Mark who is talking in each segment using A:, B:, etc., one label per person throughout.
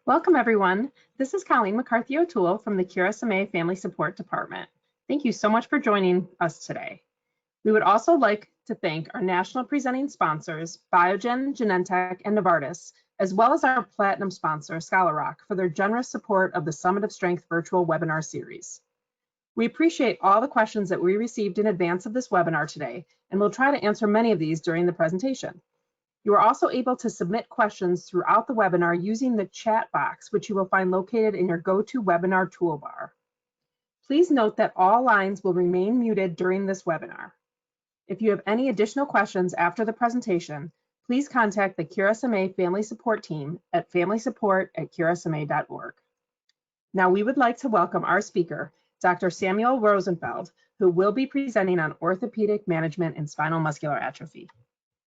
A: Welcome, everyone. This is Colleen McCarthy-O'Toole from the QSMA Family Support Department. Thank you so much for joining us today. We would also like to thank our national presenting sponsors, Biogen, Genentech, and Novartis, as well as our platinum sponsor, Scholar Rock, for their generous support of the Summit of Strength virtual webinar series. We appreciate all the questions that we received in advance of this webinar today, and we'll try to answer many of these during the presentation. You are also able to submit questions throughout the webinar using the chat box, which you will find located in your GoToWebinar toolbar. Please note that all lines will remain muted during this webinar. If you have any additional questions after the presentation, please contact the QSMA Family Support Team at familysupport@qsma.org. Now we would like to welcome our speaker, Dr. Samuel Rosenfeld, who will be presenting on orthopedic management and spinal muscular atrophy.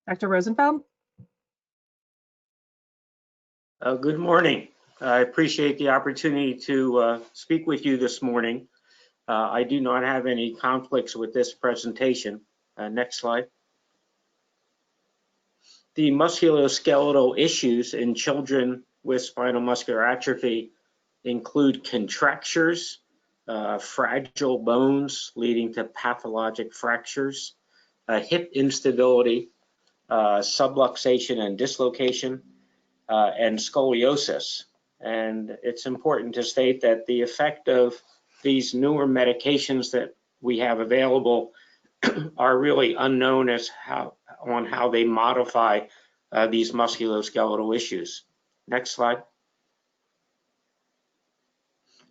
A: Dr. Rosenfeld?
B: Good morning. I appreciate the opportunity to speak with you this morning. I do not have any conflicts with this presentation. Next slide. The musculoskeletal issues in children with spinal muscular atrophy include contractures, fragile bones leading to pathologic fractures, hip instability, subluxation and dislocation, and scoliosis. And it's important to state that the effect of these newer medications that we have available are really unknown as how they modify these musculoskeletal issues. Next slide.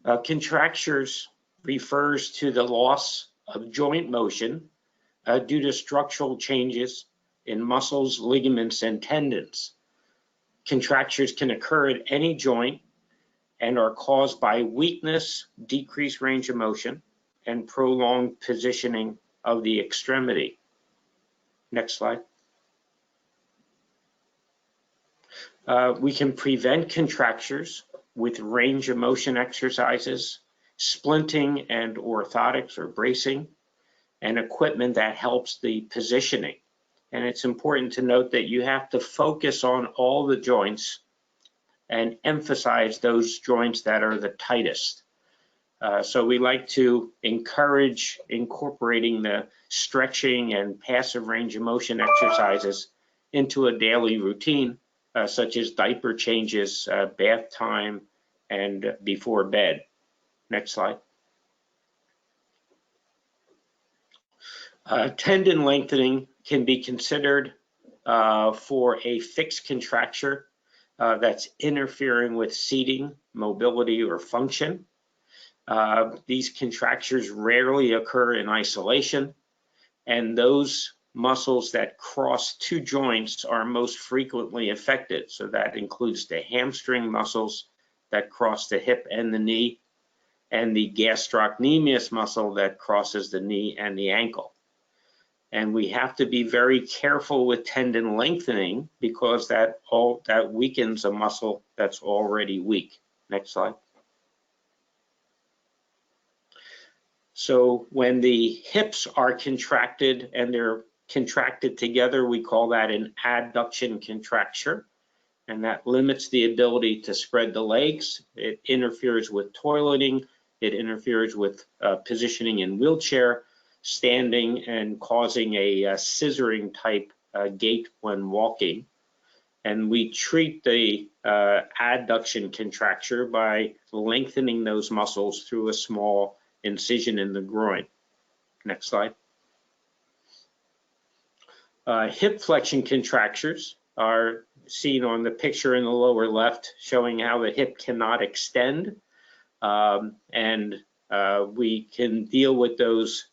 B: Contractures refers to the loss of joint motion due to structural changes in muscles, ligaments, and tendons. Contractures can occur at any joint and are caused by weakness, decreased range of motion, and prolonged positioning of the extremity. Next slide. We can prevent contractures with range of motion exercises, splinting and orthotics or bracing, and equipment that helps the positioning. And it's important to note that you have to focus on all the joints and emphasize those joints that are the tightest. So we like to encourage incorporating the stretching and passive range of motion exercises into a daily routine, such as diaper changes, bath time, and before bed. Next slide. Tendon lengthening can be considered for a fixed contracture that's interfering with seating, mobility, or function. These contractures rarely occur in isolation, and those muscles that cross two joints are most frequently affected. So that includes the hamstring muscles that cross the hip and the knee, and the gastrocnemius muscle that crosses the knee and the ankle. And we have to be very careful with tendon lengthening because that weakens a muscle that's already weak. Next slide. So when the hips are contracted and they're contracted together, we call that an adduction contracture, and that limits the ability to spread the legs. It interferes with toileting. It interferes with positioning in wheelchair, standing, and causing a scissoring type gait when walking. And we treat the adduction contracture by lengthening those muscles through a small incision in the groin. Next slide. Hip flexion contractures are seen on the picture in the lower left, showing how the hip cannot extend. We can deal with those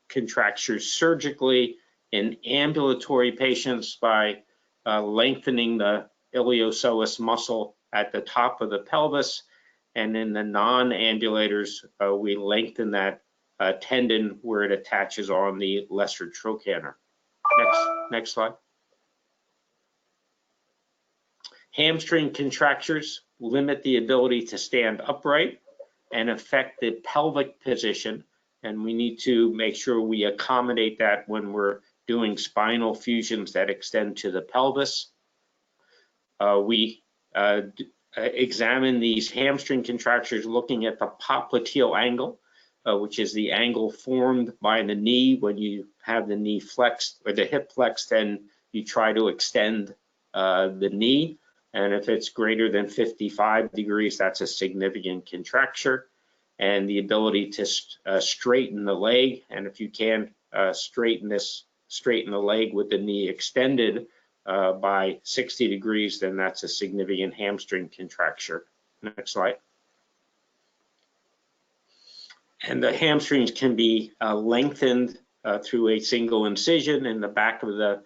B: contractures surgically in ambulatory patients by lengthening the iliopsoas muscle at the top of the pelvis, and in the non-ambulators, we lengthen that tendon where it attaches on the lesser trochanter. Next slide. Hamstring contractures limit the ability to stand upright and affect the pelvic position, and we need to make sure we accommodate that when we're doing spinal fusions that extend to the pelvis. We examine these hamstring contractures looking at the popliteal angle, which is the angle formed by the knee when you have the knee flexed or the hip flexed and you try to extend the knee. And if it's greater than 55 degrees, that's a significant contracture. And the ability to straighten the leg. And if you can straighten the leg with the knee extended by 60 degrees, then that's a significant hamstring contracture. Next slide. And the hamstrings can be lengthened through a single incision in the back of the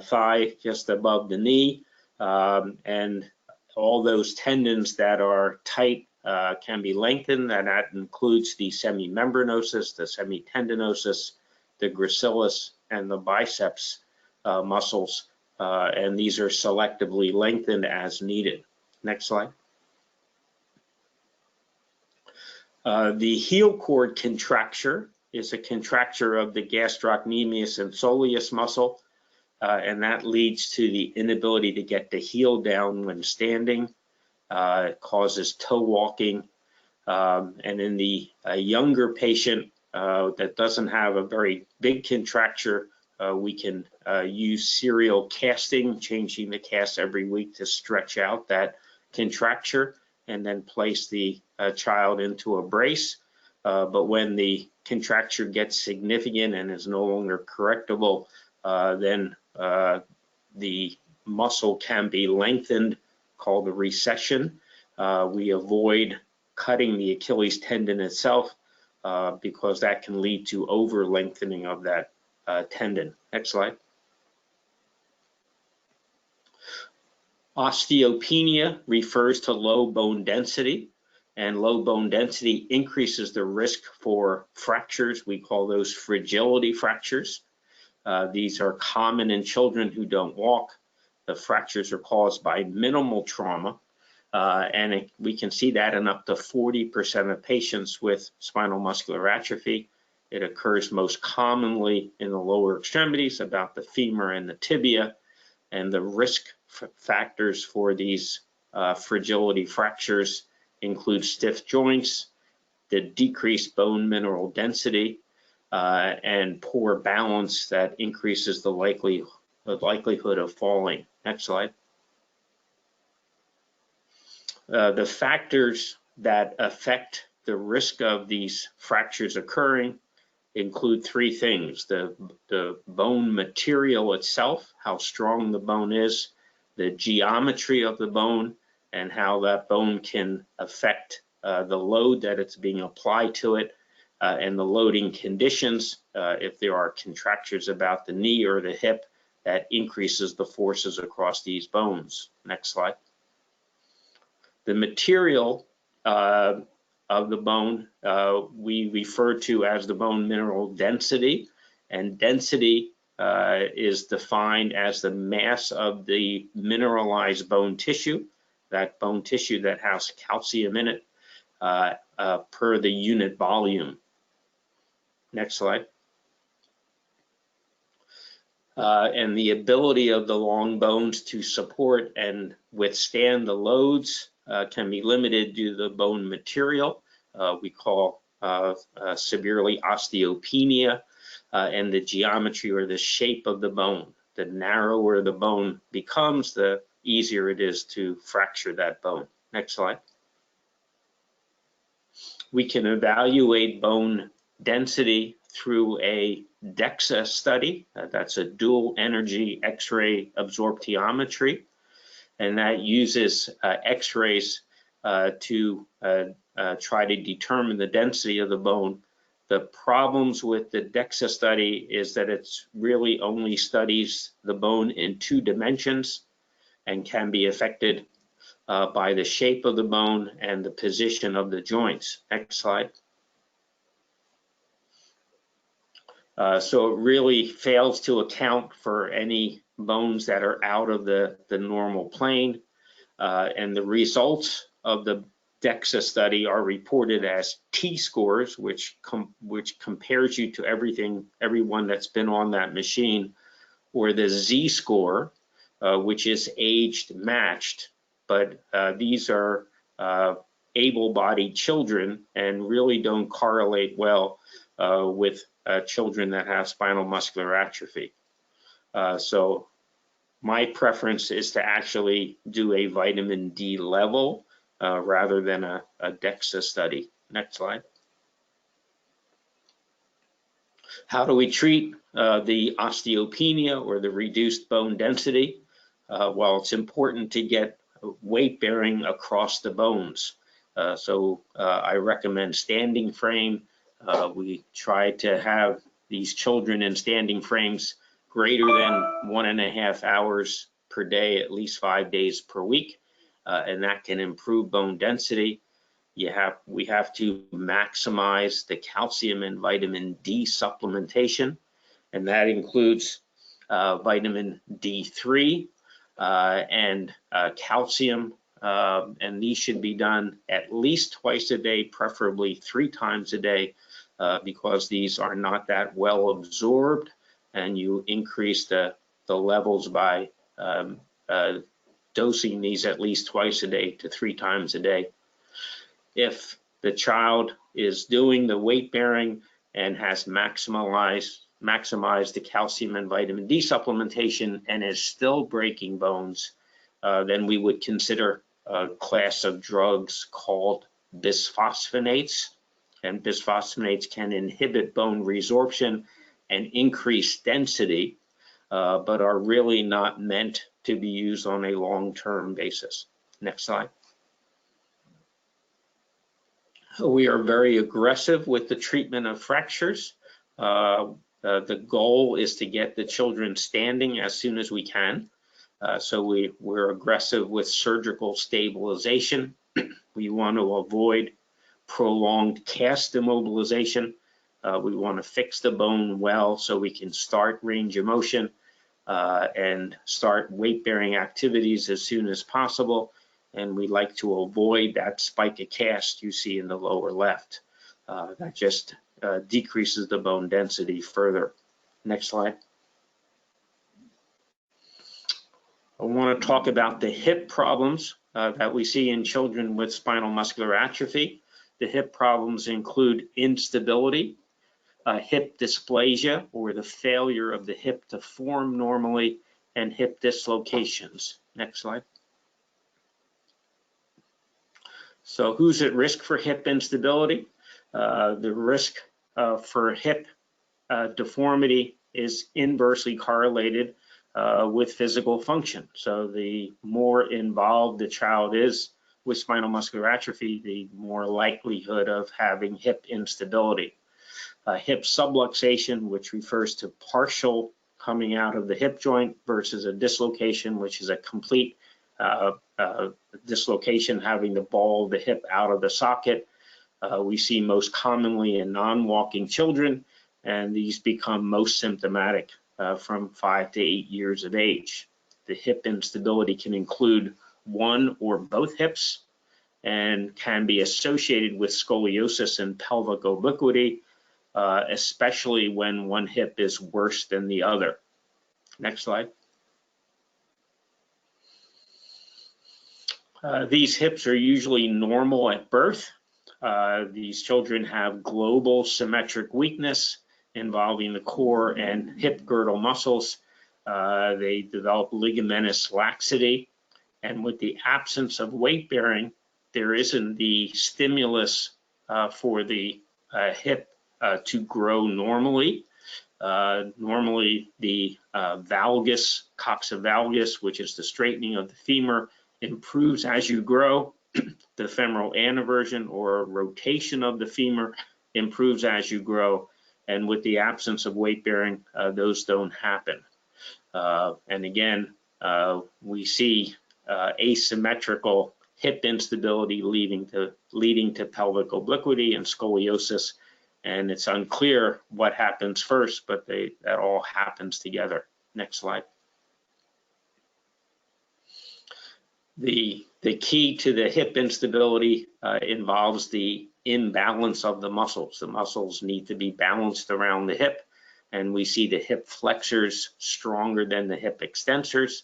B: thigh just above the knee. And all those tendons that are tight can be lengthened, and that includes the semimembranosus, the semitendinosus, the gracilis, and the biceps muscles. And these are selectively lengthened as needed. Next slide. The heel cord contracture is a contracture of the gastrocnemius and soleus muscle, and that leads to the inability to get the heel down when standing. It causes toe walking, and in the younger patient that doesn't have a very big contracture, we can use serial casting, changing the cast every week to stretch out that contracture, and then place the child into a brace. But when the contracture gets significant and is no longer correctable, then the muscle can be lengthened, called a recession. We avoid cutting the Achilles tendon itself because that can lead to over lengthening of that tendon. Next slide. Osteopenia refers to low bone density, and low bone density increases the risk for fractures. We call those fragility fractures. These are common in children who don't walk. The fractures are caused by minimal trauma, and we can see that in up to 40% of patients with spinal muscular atrophy. It occurs most commonly in the lower extremities, about the femur and the tibia, and the risk factors for these fragility fractures include stiff joints, the decreased bone mineral density, and poor balance that increases the likelihood of falling. Next slide. The factors that affect the risk of these fractures occurring include three things: the bone material itself, how strong the bone is, the geometry of the bone, and how that bone can affect the load that it's being applied to it, and the loading conditions. If there are contractures about the knee or the hip, that increases the forces across these bones. Next slide. The material of the bone we refer to as the bone mineral density, and density is defined as the mass of the mineralized bone tissue, that bone tissue that has calcium in it, per the unit volume. Next slide. And the ability of the long bones to support and withstand the loads can be limited due to the bone material. We call severely osteopenia, and the geometry or the shape of the bone. The narrower the bone becomes, the easier it is to fracture that bone. Next slide. We can evaluate bone density through a DEXA study. That's a dual energy X-ray absorptiometry, and that uses X-rays to try to determine the density of the bone. The problems with the DEXA study is that it's really only studies the bone in 2 dimensions and can be affected by the shape of the bone and the position of the joints. Next slide. So it really fails to account for any bones that are out of the normal plane, and the results of the DEXA study are reported as T-scores, which compares you to everyone that's been on that machine, or the Z-score, which is aged matched. but these are able-bodied children and really don't correlate well with children that have spinal muscular atrophy. So my preference is to actually do a vitamin D level rather than a DEXA study. Next slide. How do we treat the osteopenia or the reduced bone density? Well, it's important to get weight bearing across the bones. So I recommend standing frame. We try to have these children in standing frames greater than 1.5 hours per day, at least 5 days per week, and that can improve bone density. We have to maximize the calcium and vitamin D supplementation, and that includes vitamin D3 and calcium, and these should be done at least twice a day, preferably 3 times a day, because these are not that well absorbed, and you increase the levels by dosing these at least twice a day to 3 times a day. If the child is doing the weight bearing and has maximized the calcium and vitamin D supplementation and is still breaking bones, then we would consider a class of drugs called bisphosphonates. And bisphosphonates can inhibit bone resorption and increase density, but are really not meant to be used on a long-term basis. Next slide. We are very aggressive with the treatment of fractures. The goal is to get the children standing as soon as we can. So we're aggressive with surgical stabilization. We want to avoid prolonged cast immobilization. We want to fix the bone well so we can start range of motion and start weight-bearing activities as soon as possible. And we like to avoid that spike of cast you see in the lower left. That just decreases the bone density further. Next slide. I want to talk about the hip problems that we see in children with spinal muscular atrophy. The hip problems include instability, hip dysplasia, or the failure of the hip to form normally, and hip dislocations. Next slide. So who's at risk for hip instability? The risk for hip deformity is inversely correlated with physical function. So the more involved the child is with spinal muscular atrophy, the more likelihood of having hip instability. Hip subluxation, which refers to partial coming out of the hip joint, versus a dislocation, which is a complete dislocation, having the ball of the hip out of the socket. We see most commonly in non-walking children, and these become most symptomatic from 5 to 8 years of age. The hip instability can include one or both hips and can be associated with scoliosis and pelvic obliquity, especially when one hip is worse than the other. Next slide. These hips are usually normal at birth. These children have global symmetric weakness involving the core and hip girdle muscles. They develop ligamentous laxity, and with the absence of weight bearing, there isn't the stimulus for the hip to grow normally. Normally, the valgus, coxavalgus, which is the straightening of the femur, improves as you grow. The femoral aneversion, or rotation of the femur, improves as you grow. And with the absence of weight bearing, those don't happen. And again, we see asymmetrical hip instability leading to pelvic obliquity and scoliosis. And it's unclear what happens first, but that all happens together. Next slide. The key to the hip instability involves the imbalance of the muscles. The muscles need to be balanced around the hip, and we see the hip flexors stronger than the hip extensors.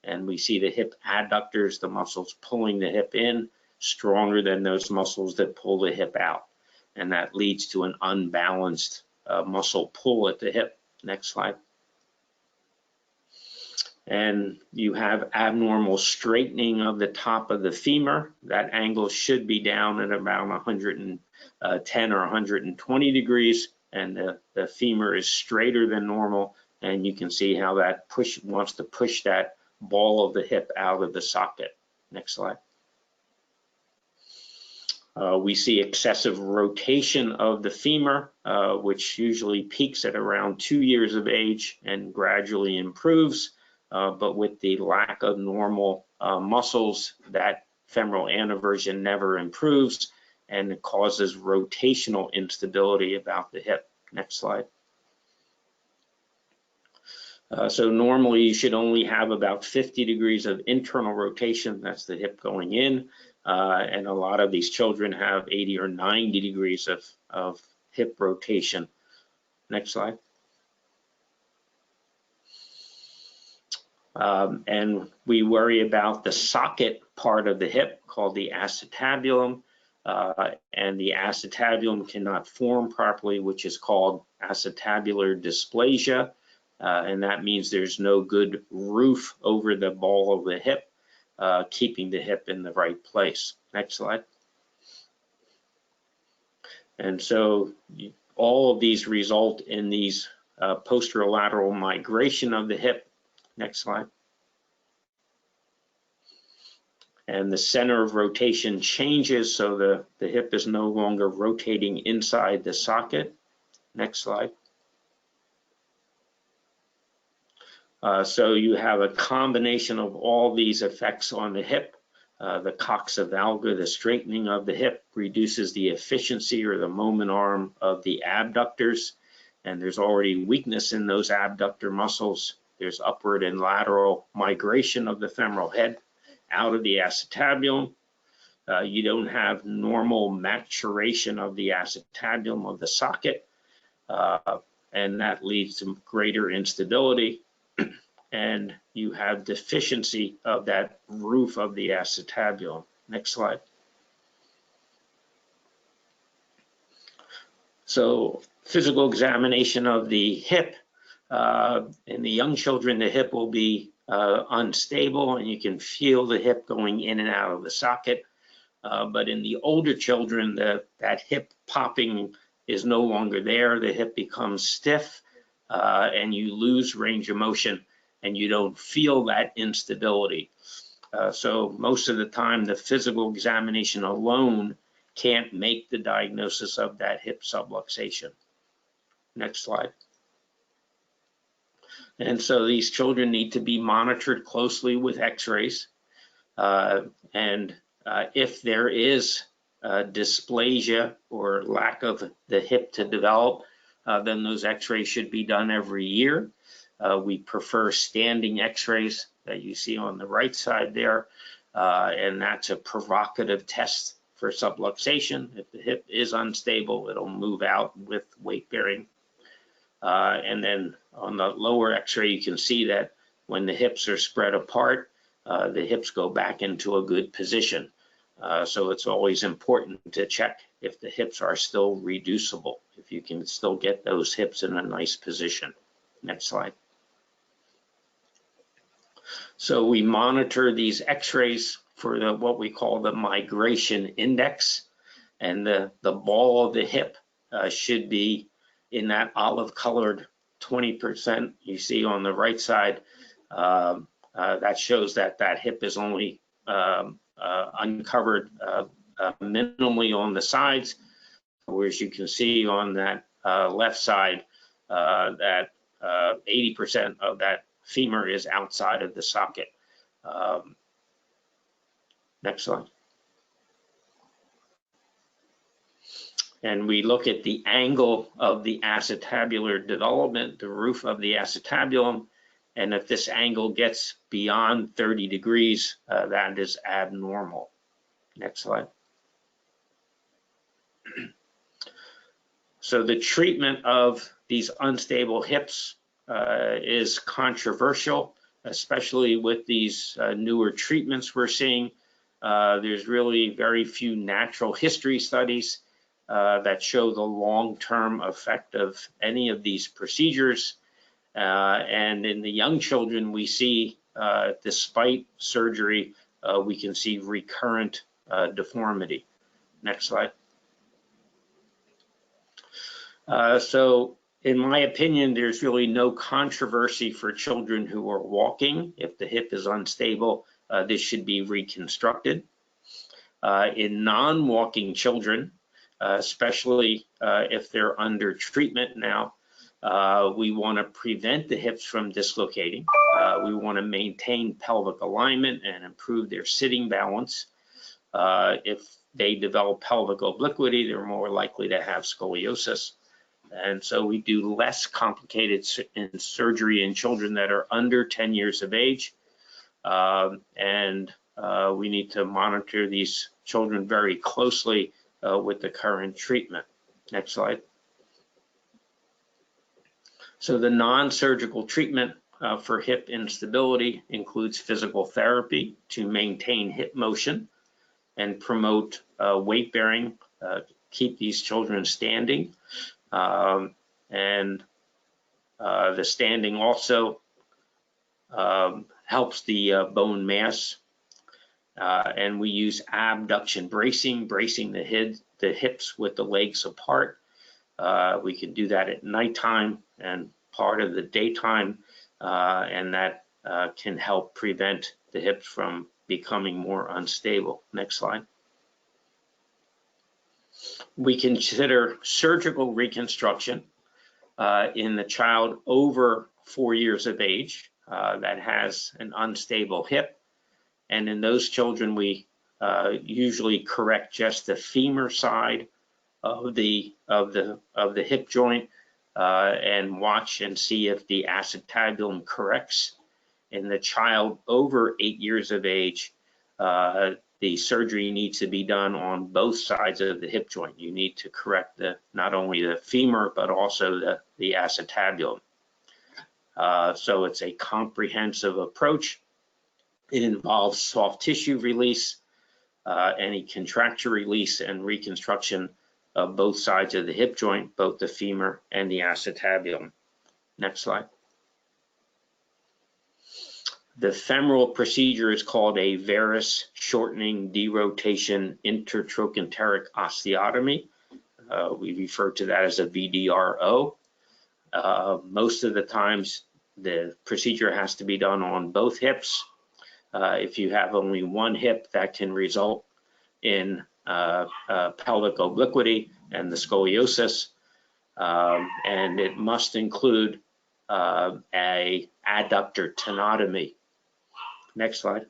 B: and we see the hip adductors, the muscles pulling the hip in, stronger than those muscles that pull the hip out. And that leads to an unbalanced muscle pull at the hip. Next slide. And you have abnormal straightening of the top of the femur. That angle should be down at about 110 or 120 degrees, and the femur is straighter than normal, and you can see how that wants to push that ball of the hip out of the socket. Next slide. We see excessive rotation of the femur, which usually peaks at around 2 years of age and gradually improves. But with the lack of normal muscles, that femoral aneversion never improves, and it causes rotational instability about the hip. Next slide. So normally you should only have about 50 degrees of internal rotation. That's the hip going in. And a lot of these children have 80 or 90 degrees of hip rotation. Next slide. And we worry about the socket part of the hip called the acetabulum, and the acetabulum cannot form properly, which is called acetabular dysplasia, and that means there's no good roof over the ball of the hip, keeping the hip in the right place. Next slide. And so all of these result in these posterolateral migration of the hip. Next slide. And the center of rotation changes, so the hip is no longer rotating inside the socket. Next slide. So you have a combination of all these effects on the hip. The coxavalga, the straightening of the hip, reduces the efficiency or the moment arm of the abductors, and there's already weakness in those abductor muscles. There's upward and lateral migration of the femoral head out of the acetabulum. You don't have normal maturation of the acetabulum of the socket, and that leads to greater instability. And you have deficiency of that roof of the acetabulum. Next slide. So physical examination of the hip. In the young children, the hip will be unstable, and you can feel the hip going in and out of the socket. But in the older children, that hip popping is no longer there. The hip becomes stiff, and you lose range of motion, and you don't feel that instability. So most of the time, the physical examination alone can't make the diagnosis of that hip subluxation. Next slide. And so these children need to be monitored closely with x-rays. And if there is dysplasia or lack of the hip to develop, then those x-rays should be done every year. We prefer standing x-rays that you see on the right side there, and that's a provocative test for subluxation. If the hip is unstable, it'll move out with weight bearing. And then on the lower x-ray, you can see that when the hips are spread apart, the hips go back into a good position. So it's always important to check if the hips are still reducible, if you can still get those hips in a nice position. Next slide. So we monitor these x-rays for what we call the migration index, and the ball of the hip should be in that olive colored 20% you see on the right side. That shows that that hip is only uncovered minimally on the sides, whereas you can see on that left side that 80% of that femur is outside of the socket. Next slide. And we look at the angle of the acetabular development, the roof of the acetabulum, and if this angle gets beyond 30 degrees, that is abnormal. Next slide. So the treatment of these unstable hips is controversial. especially with these newer treatments we're seeing. There's really very few natural history studies that show the long-term effect of any of these procedures. And in the young children, we see, despite surgery, we can see recurrent deformity. Next slide. So in my opinion, there's really no controversy for children who are walking. If the hip is unstable, this should be reconstructed. In non-walking children, especially if they're under treatment now, we want to prevent the hips from dislocating. We want to maintain pelvic alignment and improve their sitting balance. If they develop pelvic obliquity, they're more likely to have scoliosis. And so we do less complicated surgery in children that are under 10 years of age. We need to monitor these children very closely with the current treatment. Next slide. So the non-surgical treatment for hip instability includes physical therapy to maintain hip motion and promote weight bearing, keep these children standing. The standing also helps the bone mass. And we use abduction bracing the hips with the legs apart. We can do that at nighttime and part of the daytime, and that can help prevent the hips from becoming more unstable. Next slide. We consider surgical reconstruction in the child over 4 years of age that has an unstable hip. And in those children, we usually correct just the femur side of the hip joint and watch and see if the acetabulum corrects. In the child over 8 years of age, the surgery needs to be done on both sides of the hip joint. You need to correct not only the femur, but also the acetabulum. So it's a comprehensive approach. It involves soft tissue release, any contracture release, and reconstruction of both sides of the hip joint, both the femur and the acetabulum. Next slide. The femoral procedure is called a varus shortening derotation intertrochanteric osteotomy. We refer to that as a VDRO. Most of the times, the procedure has to be done on both hips. If you have only one hip, that can result in pelvic obliquity and the scoliosis, and it must include a adductor tenotomy. Next slide.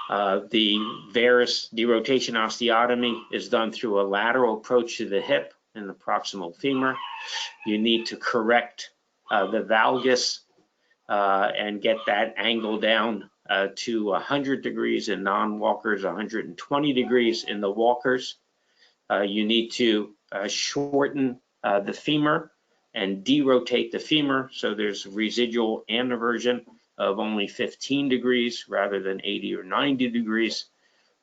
B: The varus derotation osteotomy is done through a lateral approach to the hip and the proximal femur. You need to correct the valgus and get that angle down to 100 degrees in non-walkers, 120 degrees in the walkers. You need to shorten the femur and derotate the femur, so there's residual aneversion of only 15 degrees rather than 80 or 90 degrees.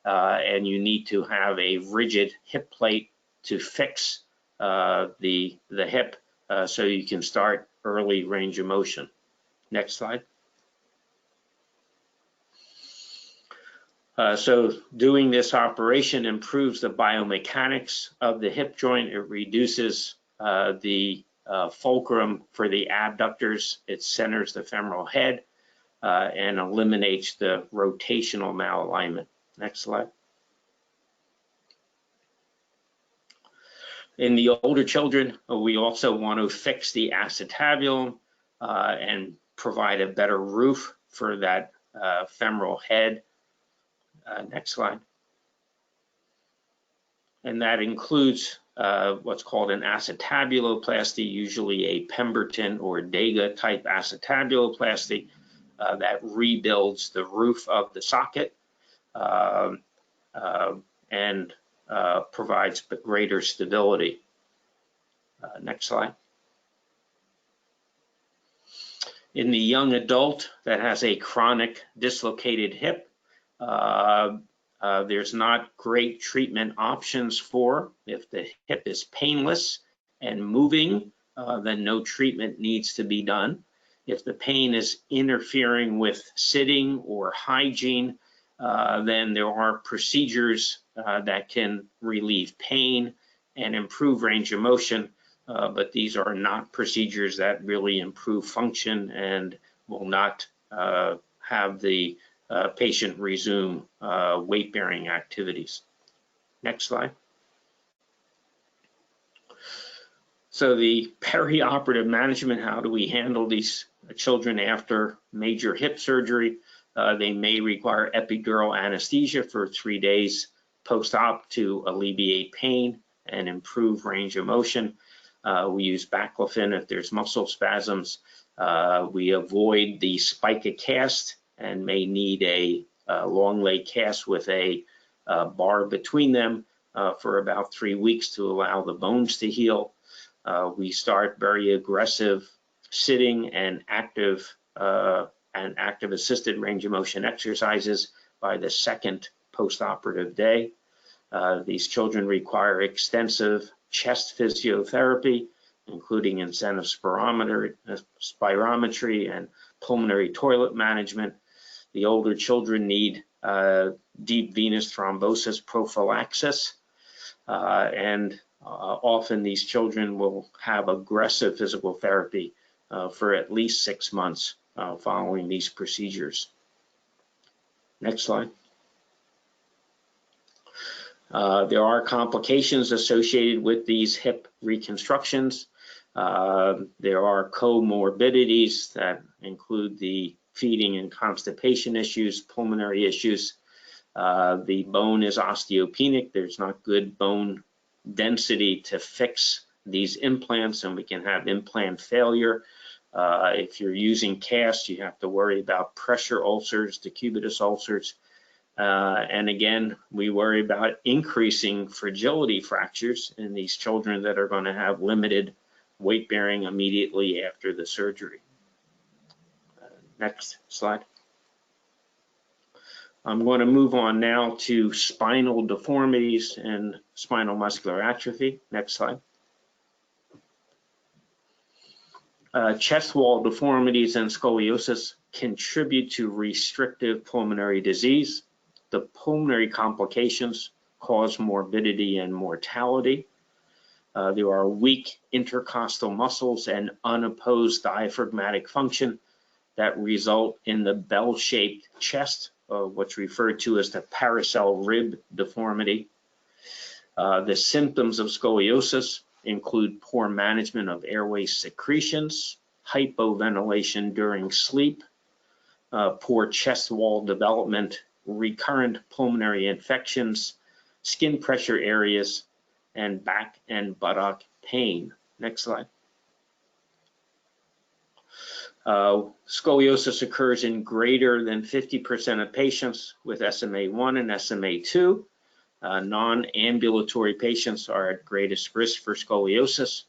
B: And you need to have a rigid hip plate to fix the hip so you can start early range of motion. Next slide. So doing this operation improves the biomechanics of the hip joint. It reduces the fulcrum for the abductors. It centers the femoral head and eliminates the rotational malalignment. Next slide. In the older children, we also want to fix the acetabulum and provide a better roof for that femoral head. Next slide. And that includes what's called an acetabuloplasty, usually a Pemberton or Dega type acetabuloplasty that rebuilds the roof of the socket and provides greater stability. Next slide. In the young adult that has a chronic dislocated hip, there's not great treatment options for. If the hip is painless and moving, then no treatment needs to be done. If the pain is interfering with sitting or hygiene, then there are procedures that can relieve pain and improve range of motion, but these are not procedures that really improve function and will not have the patient resume weight-bearing activities. Next slide. So the perioperative management, how do we handle these children after major hip surgery? They may require epidural anesthesia for 3 days post-op to alleviate pain and improve range of motion. We use baclofen if there's muscle spasms. We avoid the spica cast and may need a long leg cast with a bar between them for about 3 weeks to allow the bones to heal. We start very aggressive sitting and active assisted range of motion exercises by the second postoperative day. These children require extensive chest physiotherapy, including incentive spirometry and pulmonary toilet management. The older children need deep venous thrombosis prophylaxis, and often these children will have aggressive physical therapy for at least 6 months following these procedures. Next slide. There are complications associated with these hip reconstructions. There are comorbidities that include the feeding and constipation issues, pulmonary issues. The bone is osteopenic. There's not good bone density to fix these implants, and we can have implant failure. If you're using casts, you have to worry about pressure ulcers, decubitus ulcers. And again, we worry about increasing fragility fractures in these children that are going to have limited weight bearing immediately after the surgery. Next slide. I'm going to move on now to spinal deformities and spinal muscular atrophy. Next slide. Chest wall deformities and scoliosis contribute to restrictive pulmonary disease. The pulmonary complications cause morbidity and mortality. There are weak intercostal muscles and unopposed diaphragmatic function that result in the bell-shaped chest, what's referred to as the paracel rib deformity. The symptoms of scoliosis include poor management of airway secretions, hypoventilation during sleep, poor chest wall development, recurrent pulmonary infections, skin pressure areas, and back and buttock pain. Next slide. Scoliosis occurs in greater than 50% of patients with SMA1 and SMA2. Non-ambulatory patients are at greatest risk for scoliosis.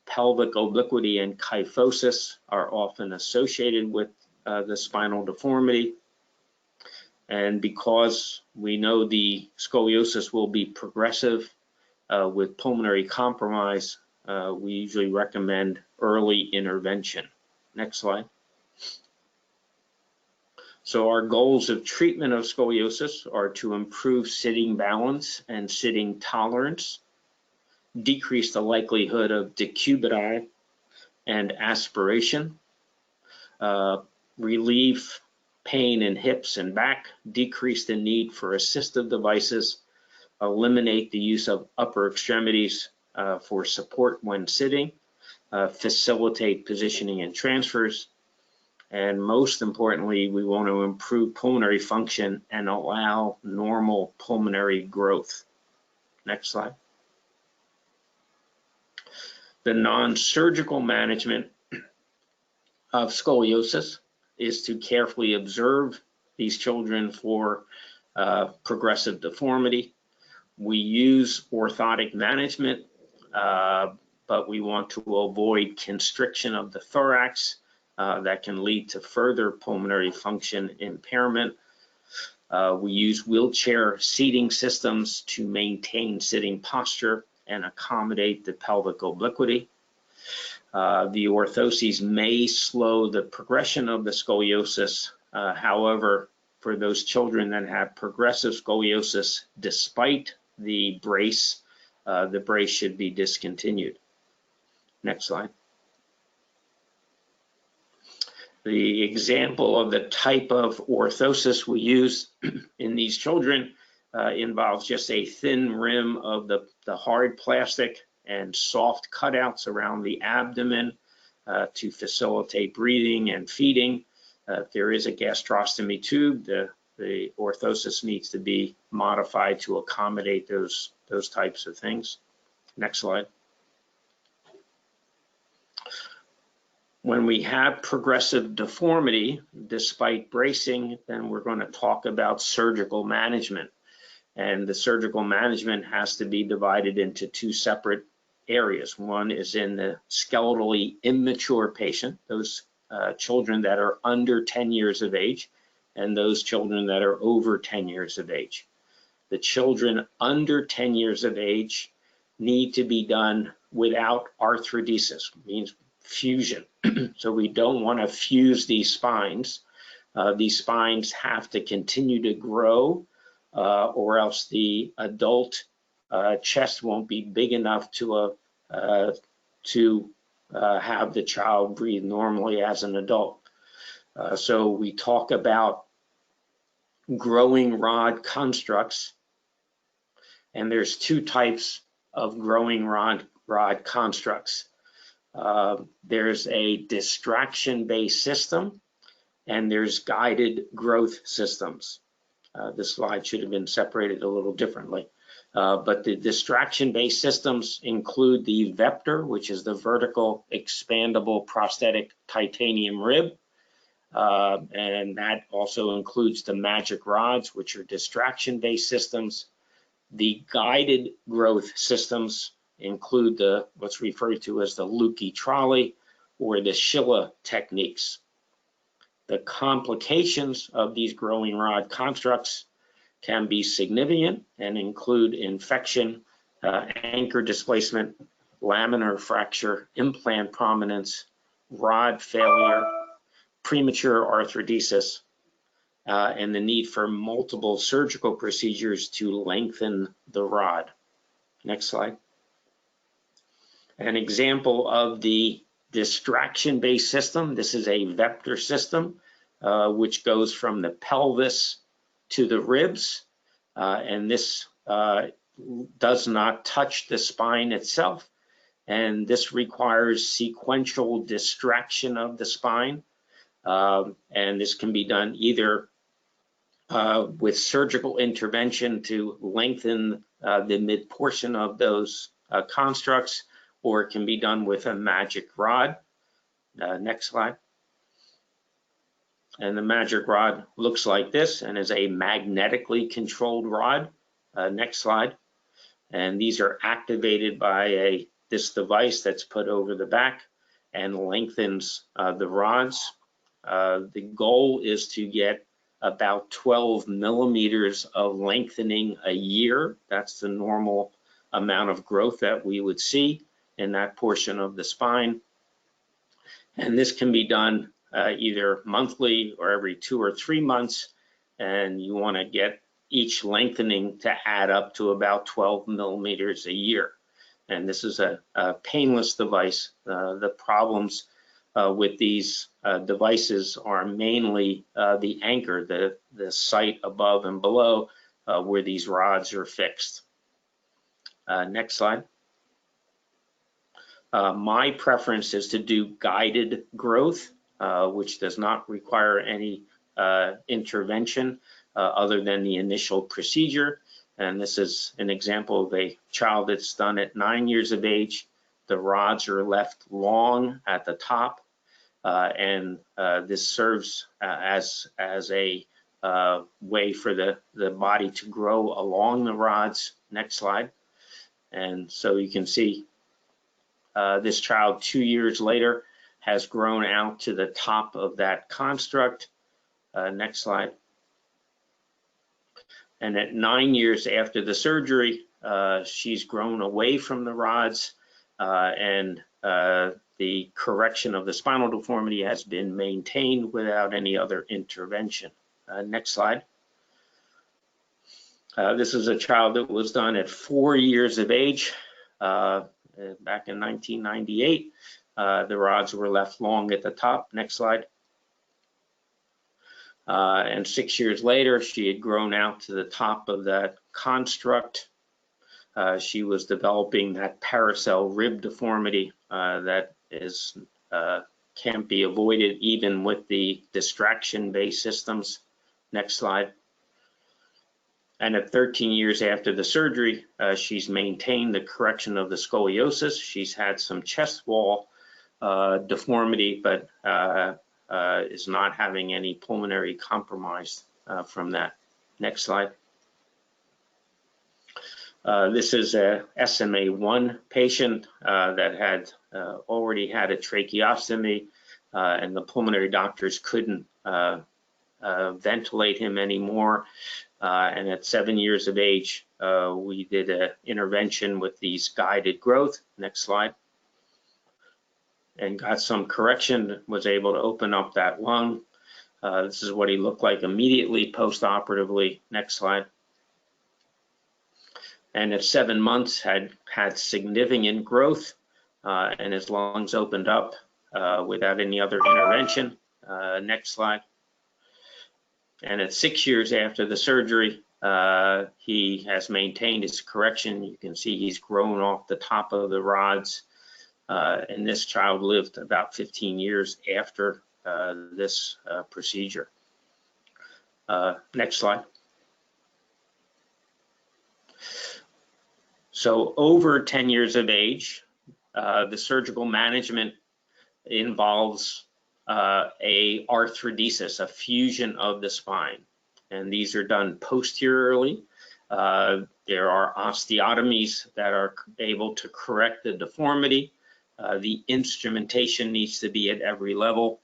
B: Pelvic obliquity and kyphosis are often associated with the spinal deformity. And because we know the scoliosis will be progressive with pulmonary compromise, we usually recommend early intervention. Next slide. So our goals of treatment of scoliosis are to improve sitting balance and sitting tolerance, decrease the likelihood of decubiti and aspiration, relieve pain in hips and back, decrease the need for assistive devices, eliminate the use of upper extremities for support when sitting, facilitate positioning and transfers, and most importantly, we want to improve pulmonary function and allow normal pulmonary growth. Next slide. The non-surgical management of scoliosis is to carefully observe these children for progressive deformity. We use orthotic management, but we want to avoid constriction of the thorax that can lead to further pulmonary function impairment. We use wheelchair seating systems to maintain sitting posture and accommodate the pelvic obliquity. The orthoses may slow the progression of the scoliosis. However, for those children that have progressive scoliosis despite the brace should be discontinued. Next slide. The example of the type of orthosis we use in these children involves just a thin rim of the hard plastic and soft cutouts around the abdomen to facilitate breathing and feeding. If there is a gastrostomy tube, the orthosis needs to be modified to accommodate those types of things. Next slide. When we have progressive deformity, despite bracing, then we're going to talk about surgical management. And the surgical management has to be divided into two separate areas. One is in the skeletally immature patient, those children that are under 10 years of age, and those children that are over 10 years of age. The children under 10 years of age need to be done without arthrodesis, means fusion. So we don't want to fuse these spines. These spines have to continue to grow, or else the adult chest won't be big enough to have the child breathe normally as an adult. So we talk about growing rod constructs, and there's two types of growing rod constructs. There's a distraction-based system, and there's guided growth systems. This slide should have been separated a little differently. But the distraction-based systems include the Vector, which is the vertical expandable prosthetic titanium rib. And that also includes the magic rods, which are distraction-based systems. The guided growth systems include what's referred to as the Lukey trolley or the Schilla techniques. The complications of these growing rod constructs can be significant and include infection, anchor displacement, laminar fracture, implant prominence, rod failure, premature arthrodesis, and the need for multiple surgical procedures to lengthen the rod. Next slide. An example of the distraction-based system. This is a Vector system, which goes from the pelvis to the ribs, and this does not touch the spine itself, and this requires sequential distraction of the spine, and this can be done either with surgical intervention to lengthen the mid portion of those constructs, or it can be done with a magic rod. Next slide. And the magic rod looks like this and is a magnetically controlled rod. Next slide. And these are activated by this device that's put over the back and lengthens the rods. The goal is to get about 12 millimeters of lengthening a year. That's the normal amount of growth that we would see in that portion of the spine. And this can be done either monthly or every 2 or 3 months, and you want to get each lengthening to add up to about 12 millimeters a year. And this is a painless device. The problems with these devices are mainly the anchor, the site above and below where these rods are fixed. Next slide. My preference is to do guided growth, which does not require any intervention other than the initial procedure. And this is an example of a child that's done at 9 years of age. The rods are left long at the top, and this serves as a way for the body to grow along the rods. Next slide. And so you can see this child 2 years later has grown out to the top of that construct. Next slide. And at 9 years after the surgery, she's grown away from the rods, and the correction of the spinal deformity has been maintained without any other intervention. Next slide. This is a child that was done at 4 years of age back in 1998. The rods were left long at the top. Next slide. And 6 years later, she had grown out to the top of that construct. She was developing that paracel rib deformity that can't be avoided even with the distraction-based systems. Next slide. And at 13 years after the surgery, she's maintained the correction of the scoliosis. She's had some chest wall deformity, but is not having any pulmonary compromise from that. Next slide. This is a SMA1 patient that had already had a tracheostomy, and the pulmonary doctors couldn't ventilate him anymore. And at 7 years of age, we did an intervention with these guided growth. Next slide. And got some correction, was able to open up that lung. This is what he looked like immediately post-operatively. Next slide. And at 7 months had significant growth, and his lungs opened up without any other intervention. Next slide. And at 6 years after the surgery, he has maintained his correction. You can see he's grown off the top of the rods. And this child lived about 15 years after this procedure. Next slide. So over 10 years of age, the surgical management involves a arthrodesis, a fusion of the spine. And these are done posteriorly. There are osteotomies that are able to correct the deformity. The instrumentation needs to be at every level,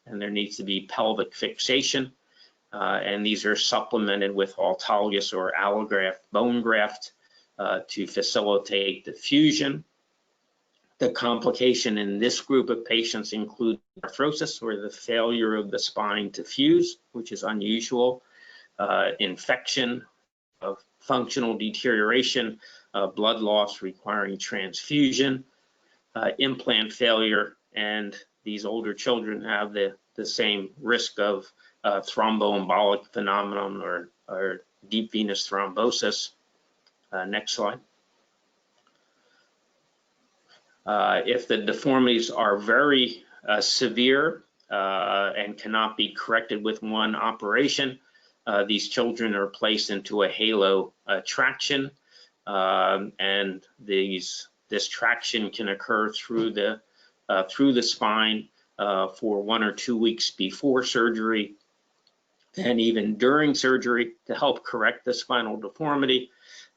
B: and there needs to be pelvic fixation. And these are supplemented with autologous or allograft bone graft to facilitate the fusion. The complication in this group of patients include arthrosis, or the failure of the spine to fuse, which is unusual, infection, functional deterioration, blood loss requiring transfusion, implant failure, and these older children have the same risk of thromboembolic phenomenon or deep venous thrombosis. Next slide. If the deformities are very severe and cannot be corrected with one operation, these children are placed into a halo traction, and this traction can occur through the spine for 1 or 2 weeks before surgery, and even during surgery to help correct the spinal deformity.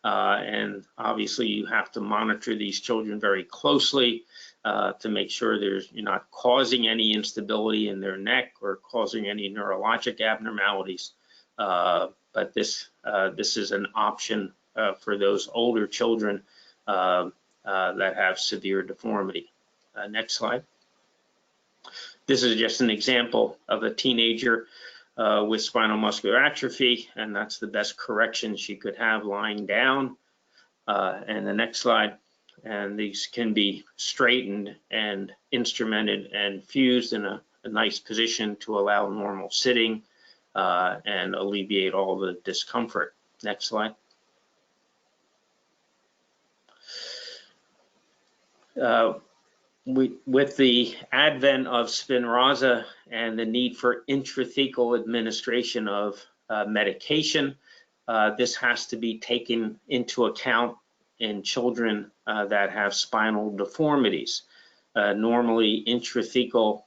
B: And obviously you have to monitor these children very closely to make sure you're not causing any instability in their neck or causing any neurologic abnormalities. But this is an option for those older children that have severe deformity. Next slide. This is just an example of a teenager with spinal muscular atrophy, and that's the best correction she could have lying down. And the next slide. And these can be straightened and instrumented and fused in a nice position to allow normal sitting and alleviate all the discomfort. Next slide. With the advent of Spinraza and the need for intrathecal administration of medication, this has to be taken into account in children that have spinal deformities. Normally, intrathecal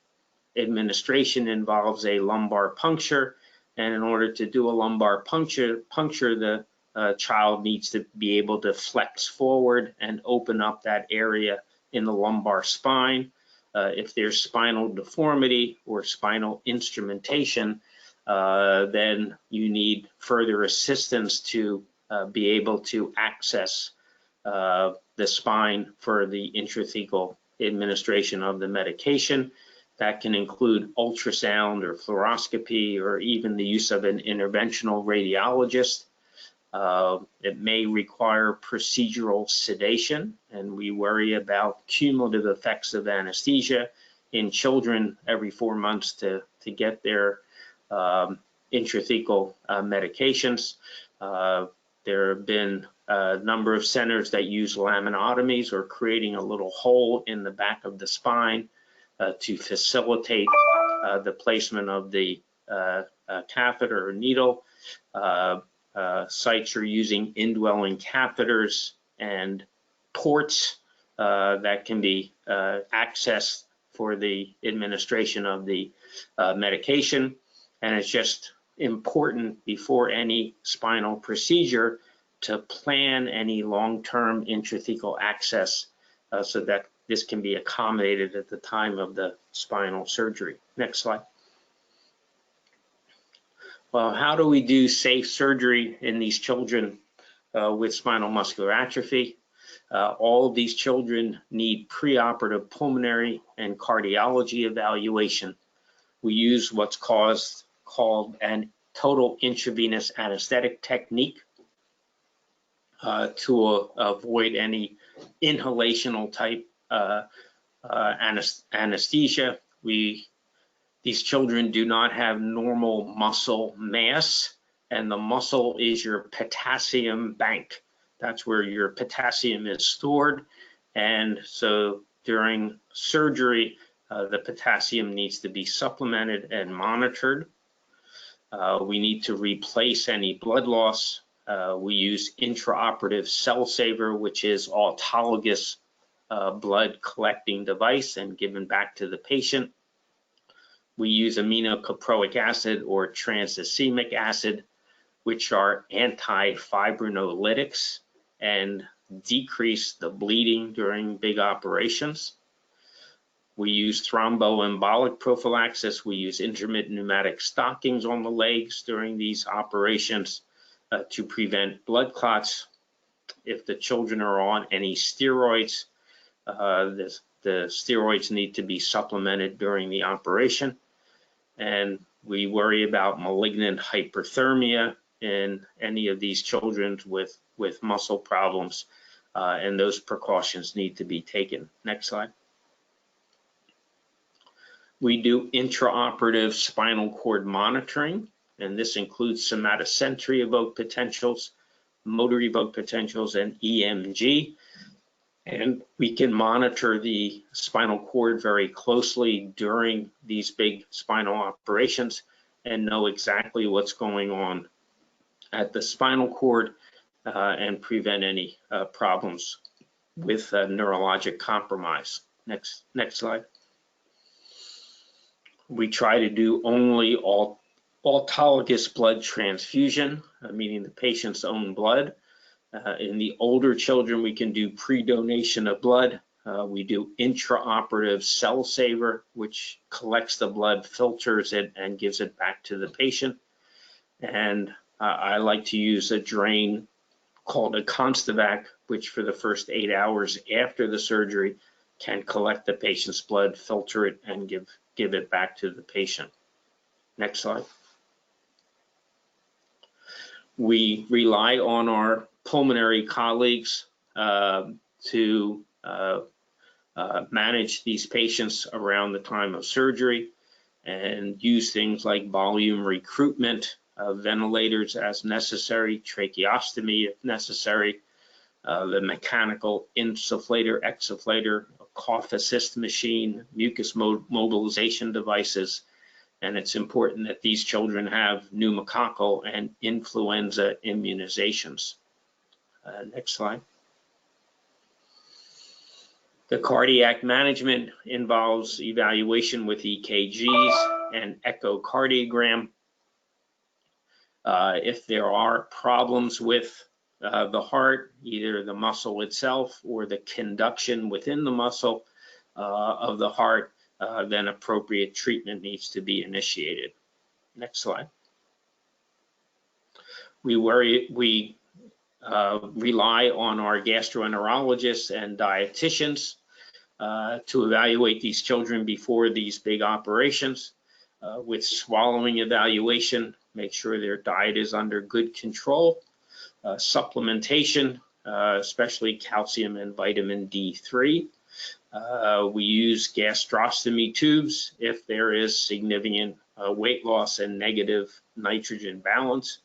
B: administration involves a lumbar puncture, and in order to do a lumbar puncture, the child needs to be able to flex forward and open up that area in the lumbar spine. If there's spinal deformity or spinal instrumentation, then you need further assistance to be able to access the spine for the intrathecal administration of the medication. That can include ultrasound or fluoroscopy or even the use of an interventional radiologist. It may require procedural sedation, and we worry about cumulative effects of anesthesia in children every 4 months to get their intrathecal medications. There have been a number of centers that use laminotomies, or creating a little hole in the back of the spine to facilitate the placement of the catheter or needle. Sites are using indwelling catheters and ports that can be accessed for the administration of the medication. And it's just important before any spinal procedure to plan any long-term intrathecal access so that this can be accommodated at the time of the spinal surgery. Next slide. Well, how do we do safe surgery in these children with spinal muscular atrophy? All of these children need preoperative pulmonary and cardiology evaluation. We use what's called an total intravenous anesthetic technique to avoid any inhalational type anesthesia. These children do not have normal muscle mass, and the muscle is your potassium bank. That's where your potassium is stored. And so during surgery, the potassium needs to be supplemented and monitored. We need to replace any blood loss. We use intraoperative cell saver, which is autologous blood collecting device and given back to the patient. We use aminocaproic acid or tranexamic acid, which are anti-fibrinolytics and decrease the bleeding during big operations. We use thromboembolic prophylaxis. We use intermittent pneumatic stockings on the legs during these operations to prevent blood clots. If the children are on any steroids, the steroids need to be supplemented during the operation. And we worry about malignant hyperthermia in any of these children with muscle problems, and those precautions need to be taken. Next slide. We do intraoperative spinal cord monitoring, and this includes somatosensory evoked potentials, motor evoked potentials, and EMG. And we can monitor the spinal cord very closely during these big spinal operations and know exactly what's going on at the spinal cord and prevent any problems with neurologic compromise. Next slide. We try to do only autologous blood transfusion, meaning the patient's own blood. In the older children, we can do pre-donation of blood. We do intraoperative cell saver, which collects the blood, filters it, and gives it back to the patient. And I like to use a drain called a Constivac, which for the first 8 hours after the surgery can collect the patient's blood, filter it, and give it back to the patient. Next slide. We rely on our pulmonary colleagues to manage these patients around the time of surgery and use things like volume recruitment, ventilators as necessary, tracheostomy if necessary, the mechanical insufflator, exsufflator, a cough assist machine, mucus mobilization devices. And it's important that these children have pneumococcal and influenza immunizations. Next slide. The cardiac management involves evaluation with EKGs and echocardiogram. If there are problems with the heart, either the muscle itself or the conduction within the muscle, of the heart, then appropriate treatment needs to be initiated. Next slide. We rely on our gastroenterologists and dietitians to evaluate these children before these big operations. With swallowing evaluation, make sure their diet is under good control. Supplementation, especially calcium and vitamin D3. We use gastrostomy tubes if there is significant weight loss and negative nitrogen balance.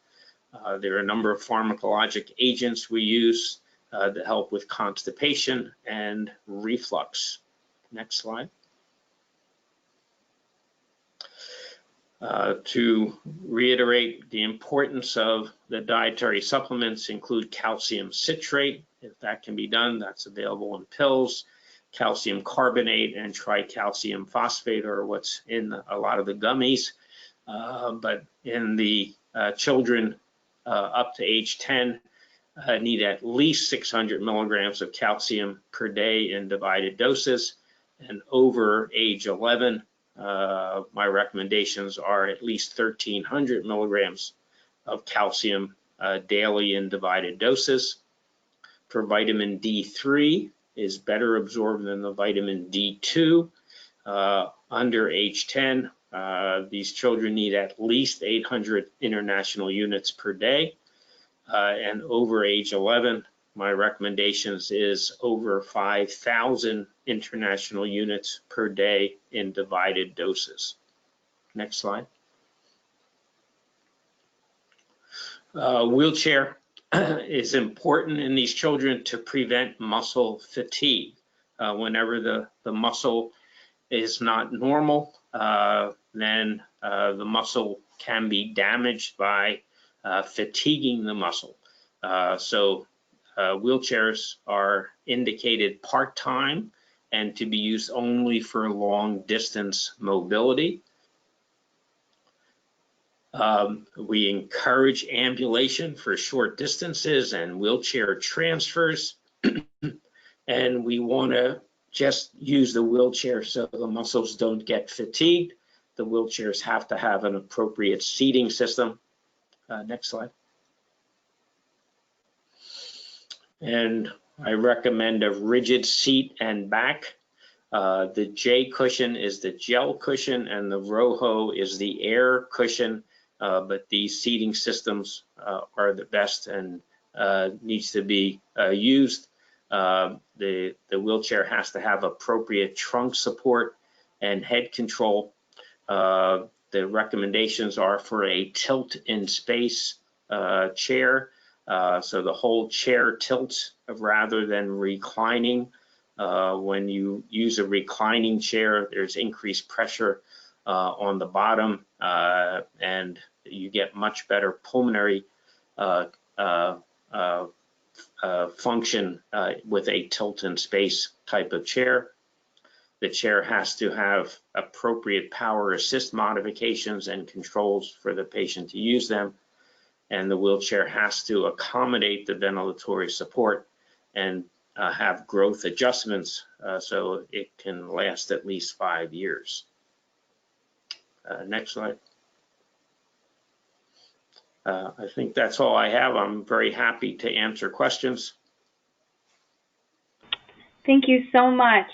B: There are a number of pharmacologic agents we use to help with constipation and reflux. Next slide. To reiterate, the importance of the dietary supplements include calcium citrate. If that can be done, that's available in pills. Calcium carbonate and tricalcium phosphate are what's in a lot of the gummies. But in the children up to age 10, need at least 600 milligrams of calcium per day in divided doses. And over age 11, my recommendations are at least 1,300 milligrams of calcium daily in divided doses. For vitamin D3 is better absorbed than the vitamin D2. Under age 10, these children need at least 800 international units per day. And over age 11, my recommendations is over 5,000 international units per day in divided doses. Next slide. Wheelchair is important in these children to prevent muscle fatigue. Whenever the muscle is not normal, then the muscle can be damaged by fatiguing the muscle. So wheelchairs are indicated part-time and to be used only for long distance mobility. We encourage ambulation for short distances and wheelchair transfers. And we want to just use the wheelchair so the muscles don't get fatigued. The wheelchairs have to have an appropriate seating system. Next slide. And I recommend a rigid seat and back. The J cushion is the gel cushion and the Rojo is the air cushion, but these seating systems are the best and needs to be used. The wheelchair has to have appropriate trunk support and head control. The recommendations are for a tilt in space chair. So the whole chair tilts rather than reclining. When you use a reclining chair, there's increased pressure on the bottom and you get much better pulmonary function with a tilt in space type of chair. The chair has to have appropriate power assist modifications and controls for the patient to use them. And the wheelchair has to accommodate the ventilatory support and have growth adjustments so it can last at least 5 years. Next slide. I think that's all I have. I'm very happy to answer questions.
C: Thank you so much.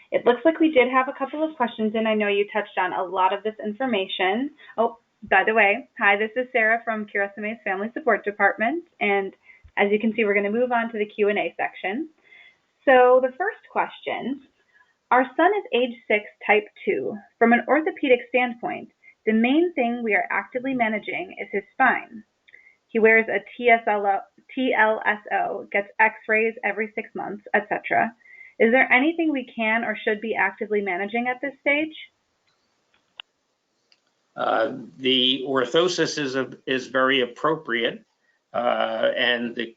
C: It looks like we did have a couple of questions, and I know you touched on a lot of this information. Oh, by the way, hi, this is Sarah from QSMA's Family Support Department, and as you can see, we're going to move on to the Q&A section. So the first question, our son is age 6, type 2. From an orthopedic standpoint, the main thing we are actively managing is his spine. He wears a TLSO, gets x-rays every 6 months, etc. Is there anything we can or should be actively managing at this stage?
B: The orthosis is very appropriate, and the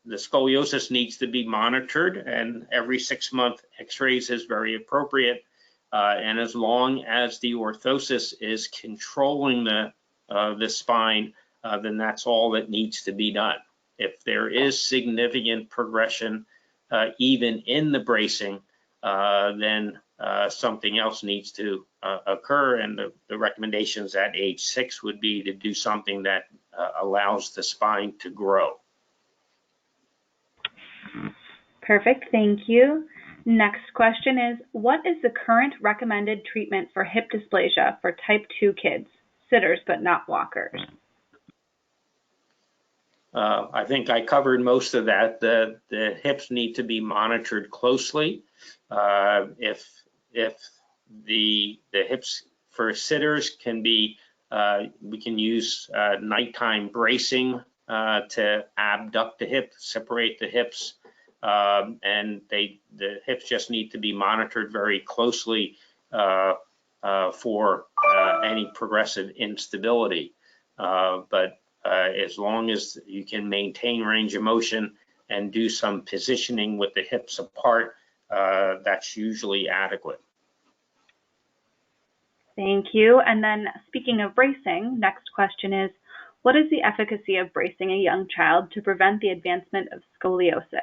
B: scoliosis needs to be monitored, and every 6-month x-rays is very appropriate. And as long as the orthosis is controlling the spine, then that's all that needs to be done. If there is significant progression, even in the bracing, then something else needs to occur. And the recommendations at age 6 would be to do something that allows the spine to grow.
C: Perfect, thank you. Next question is, what is the current recommended treatment for hip dysplasia for type 2 kids, sitters but not walkers?
B: I think I covered most of that. The hips need to be monitored closely. If the hips for sitters can be, we can use nighttime bracing to abduct the hip, separate the hips, and the hips just need to be monitored very closely for any progressive instability. But as long as you can maintain range of motion and do some positioning with the hips apart, that's usually adequate.
C: Thank you. And then speaking of bracing, next question is, what is the efficacy of bracing a young child to prevent the advancement of scoliosis?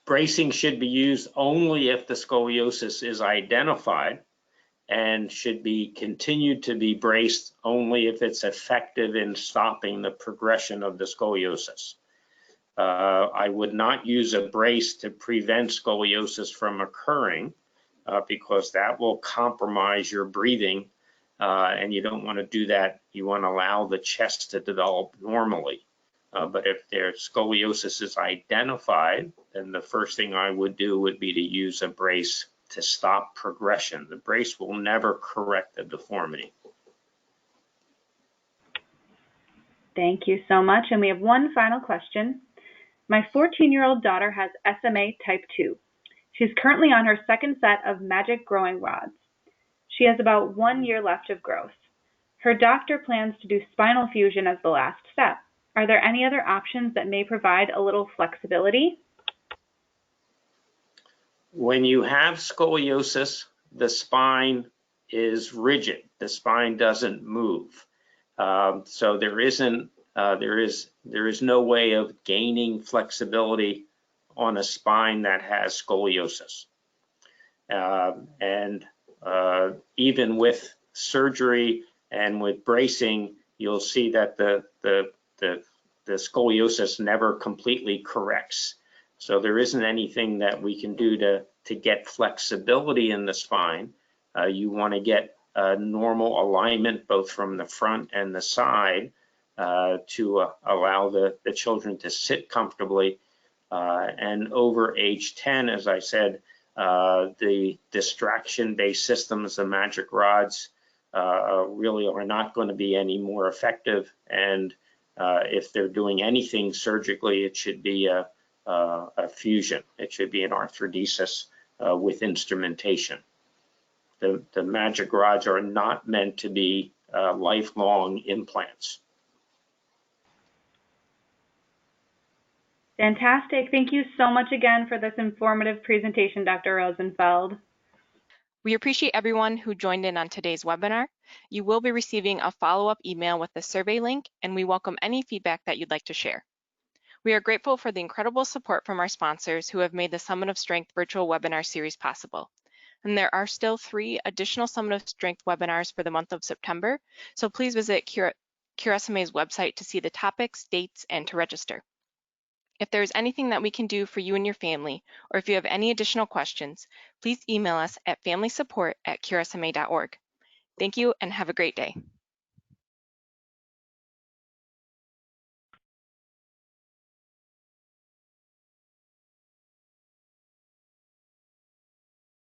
B: Bracing should be used only if the scoliosis is identified, and should be continued to be braced only if it's effective in stopping the progression of the scoliosis. I would not use a brace to prevent scoliosis from occurring because that will compromise your breathing, and you don't want to do that. You want to allow the chest to develop normally. But if their scoliosis is identified, then the first thing I would do would be to use a brace to stop progression. The brace will never correct the deformity.
C: Thank you so much. And we have one final question. My 14-year-old daughter has SMA type 2. She's currently on her second set of magic growing rods. She has about 1 year left of growth. Her doctor plans to do spinal fusion as the last step. Are there any other options that may provide a little flexibility?
B: When you have scoliosis, the spine is rigid. The spine doesn't move. So there is no way of gaining flexibility on a spine that has scoliosis. Even with surgery and with bracing, you'll see that the scoliosis never completely corrects. So there isn't anything that we can do to get flexibility in the spine. You want to get normal alignment both from the front and the side to allow the children to sit comfortably. And over age 10, as I said, the distraction-based systems, the magic rods, really are not going to be any more effective. And if they're doing anything surgically, it should be a fusion. It should be an arthrodesis with instrumentation. The magic rods are not meant to be lifelong implants.
C: Fantastic. Thank you so much again for this informative presentation, Dr. Rosenfeld.
D: We appreciate everyone who joined in on today's webinar. You will be receiving a follow-up email with the survey link, and we welcome any feedback that you'd like to share. We are grateful for the incredible support from our sponsors who have made the Summit of Strength virtual webinar series possible. And there are still 3 additional Summit of Strength webinars for the month of September, so please visit QRSMA's website to see the topics, dates, and to register. If there is anything that we can do for you and your family, or if you have any additional questions, please email us at familysupport@qrsma.org. Thank you and have a great day.